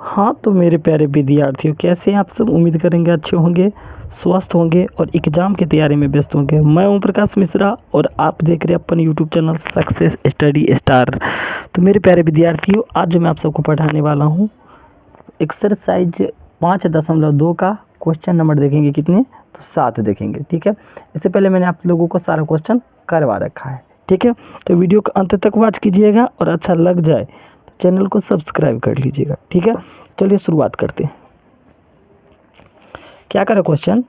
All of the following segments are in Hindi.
हाँ तो मेरे प्यारे विद्यार्थियों, कैसे हैं आप सब। उम्मीद करेंगे अच्छे होंगे, स्वस्थ होंगे और एग्ज़ाम की तैयारी में व्यस्त होंगे। मैं ओम प्रकाश मिश्रा और आप देख रहे हैं अपन YouTube channel success study star. तो मेरे प्यारे विद्यार्थियों, आज जो मैं आप सबको पढ़ाने वाला हूँ, एक्सरसाइज 5.2 का क्वेश्चन नंबर देखेंगे कितने, तो 7 देखेंगे। ठीक है, इससे पहले मैंने आप लोगों को सारा क्वेश्चन करवा रखा है। ठीक है, तो वीडियो को अंत तक वॉच कीजिएगा और अच्छा लग जाए तो चैनल को सब्सक्राइब कर लीजिएगा। ठीक है, चलिए शुरुआत करते हैं। क्या करें क्वेश्चन,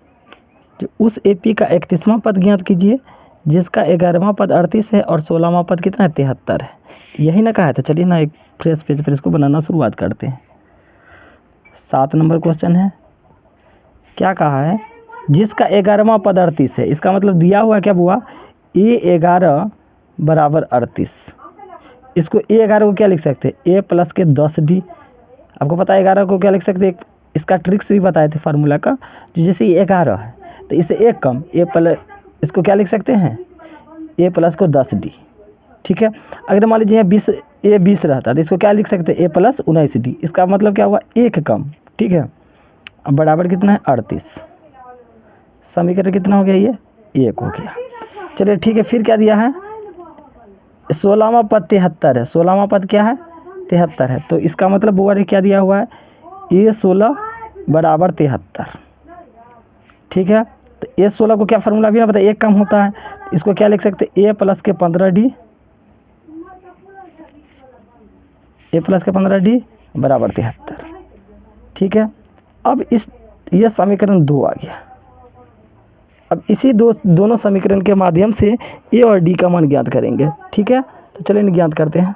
जो उस एपी का 31वां पद ज्ञात कीजिए जिसका 11वां पद 38 है और 16वां पद कितना है, 73 है। यही ना कहा था। चलिए ना एक फ्रेश पेज पर इसको बनाना शुरुआत करते हैं। 7 नंबर क्वेश्चन है, क्या कहा है, जिसका 11वां पद 38 है। इसका मतलब दिया हुआ क्या हुआ, A11 बराबर 38। इसको A11 को क्या लिख सकते हैं, A प्लस के 10D। आपको पता है 11 को क्या लिख सकते हैं, इसका ट्रिक्स भी बताए थे फार्मूला का। जैसे 11 है तो इसे एक कम A प्लस, इसको क्या लिख सकते हैं, A प्लस को 10D। ठीक है, अगर मान लीजिए 20 रहता तो इसको क्या लिख सकते हैं, A प्लस 19D। इसका मतलब क्या हुआ, एक कम। ठीक है, अब बराबर कितना है, 38। समीकरण कितना हो गया, ये 1 हो गया। चलिए ठीक है, फिर क्या दिया है, 16वां पद 73 है। 16वां पद क्या है, 73 है। तो इसका मतलब वो क्या दिया हुआ है, A16 बराबर 73। ठीक है, तो A16 को क्या फार्मूला भी ना पता, एक कम होता है। इसको क्या लिख सकते, A प्लस के 15D, A प्लस के 15D बराबर 73। ठीक है, अब ये समीकरण 2 आ गया। अब इसी दोनों समीकरण के माध्यम से ए और डी का मान ज्ञात करेंगे। ठीक है, तो चलिए इन्हें ज्ञात करते हैं।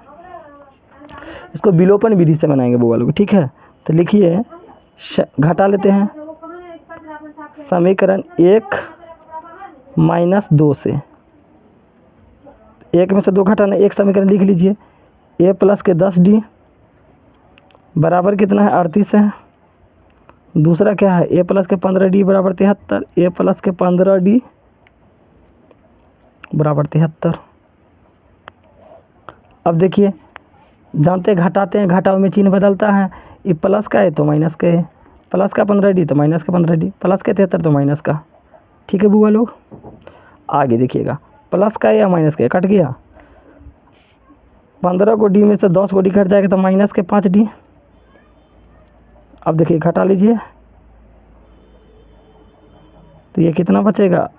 इसको विलोपन विधि से बनाएंगे वो वालों को। ठीक है, तो लिखिए, घटा लेते हैं समीकरण 1 - 2 से। 1 में से 2 घटाना, एक समीकरण लिख लीजिए, A प्लस के 10D बराबर कितना है, 38 है। दूसरा क्या है, A प्लस के 15D बराबर 73। A प्लस के 15D बराबर 73। अब देखिए, जानते घटाते हैं, घटाव में चिन्ह बदलता है। ये प्लस का है तो माइनस का है, प्लस का 15D तो माइनस का 15D, प्लस का 73 तो माइनस का। ठीक है बुआ लोग, आगे देखिएगा, प्लस का या माइनस का, कट गया। 15 को D में से 10 को D कट जाएगा तो माइनस के 5D। अब देखिए घटा लीजिए, तो ये कितना बचेगा,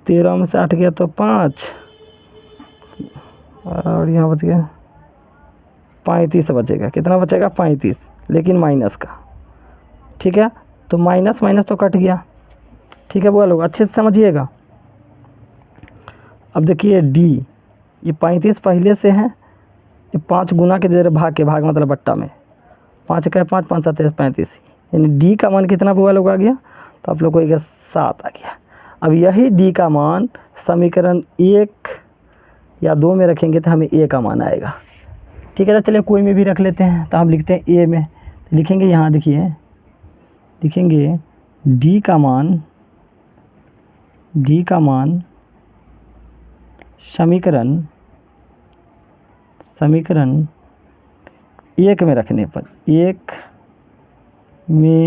13 में से 8 गया तो 5, और यहाँ बच गया 35 बचेगा। कितना बचेगा, 35, लेकिन माइनस का। ठीक है, तो माइनस माइनस तो कट गया। ठीक है वो लोग, अच्छे से समझिएगा। अब देखिए डी, ये 35 पहले से है, ये 5 गुना के दे रहे, भाग के, भाग मतलब बट्टा में 5 का 5, 5 7 35, यानी डी का मान कितना बुआ लोग आ गया, तो आप लोग को 7 आ गया। अब यही डी का मान समीकरण 1 या 2 में रखेंगे तो हमें ए का मान आएगा। ठीक है, तो चलिए कोई में भी रख लेते हैं। तो हम लिखते हैं ए में, तो लिखेंगे यहाँ देखिए, लिखेंगे डी का मान समीकरण 1 में रखने पर, 1 में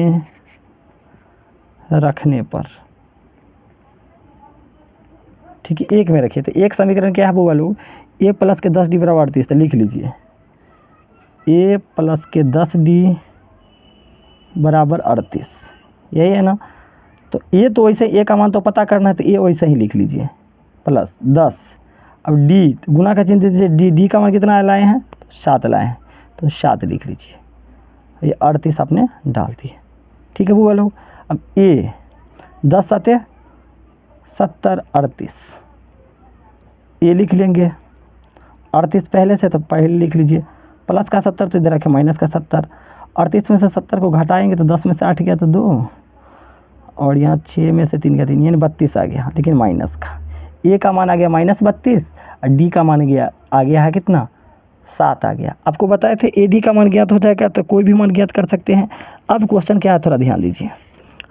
रखने पर, ठीक है 1 में रखिए। तो एक समीकरण क्या है वो वालू, A प्लस के 10D बराबर 38। तो लिख लीजिए A प्लस के 10D बराबर 38, यही है ना। तो A तो वैसे A का मान तो पता करना है, तो A वैसे ही लिख लीजिए प्लस 10। अब D गुना का चिन्ह दीजिए, D का मान कितना लाए हैं, 7 लाए हैं, तो 7 लिख लीजिए। ये 38 आपने डाल दिए। ठीक है वो लोग, अब A 10 7 70 38, ये लिख लेंगे। 38 पहले से तो पहले लिख लीजिए, प्लस का 70 तो इधर रखें, माइनस का 70। 38 में से 70 को घटाएंगे तो 10 में से 8 गया तो 2, और यहाँ 6 में से 3 का 3, यानी 32 आ गया, लेकिन माइनस का। ए का मान आ गया -32 और डी का मान आ गया है कितना, 7 आ गया। आपको बताए थे ए डी का मान ज्ञात हो जाएगा तो कोई भी मान ज्ञात कर सकते हैं। अब क्वेश्चन क्या है, थोड़ा ध्यान दीजिए।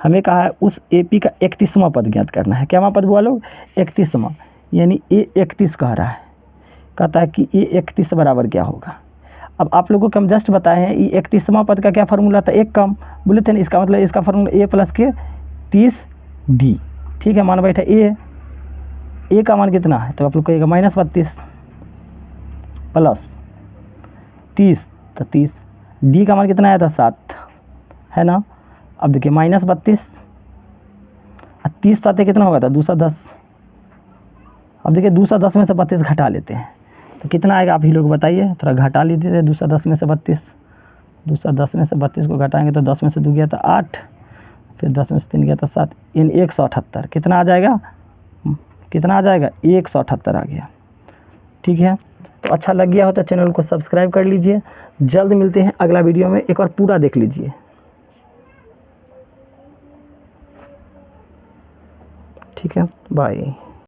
हमें कहा है उस एपी का 31वां पद ज्ञात करना है। क्या पद बोलो, 31वां, यानी A 31 कह रहा है, कहता है कि A 31 बराबर क्या होगा। अब आप लोगों को हम जस्ट बताए हैं, ये 31वां पद का क्या फार्मूला था, एक कम बोले थे ना, इसका मतलब इसका फार्मूला ए प्लस के 30d। ठीक है, मान बैठा ए का मान कितना है, तो आप लोग कहिएगा -32 प्लस 30, तो 30, डी का मान कितना आया था 7, है ना। अब देखिए -32 और 30 साथ कितना होगा था 210। अब देखिए 210 में से 32 घटा लेते हैं तो कितना आएगा, आप ही लोग बताइए, थोड़ा घटा लीजिए 210 में से 32। 210 में से 32 को घटाएंगे तो 10 में से 2 गया था 8, फिर 10 में से 3 गया था 7, इन 178 कितना आ जाएगा, कितना आ जाएगा 178 आ गया। ठीक है, तो अच्छा लग गया हो तो चैनल को सब्सक्राइब कर लीजिए। जल्द मिलते हैं अगला वीडियो में, एक बार पूरा देख लीजिए। ठीक है, बाय।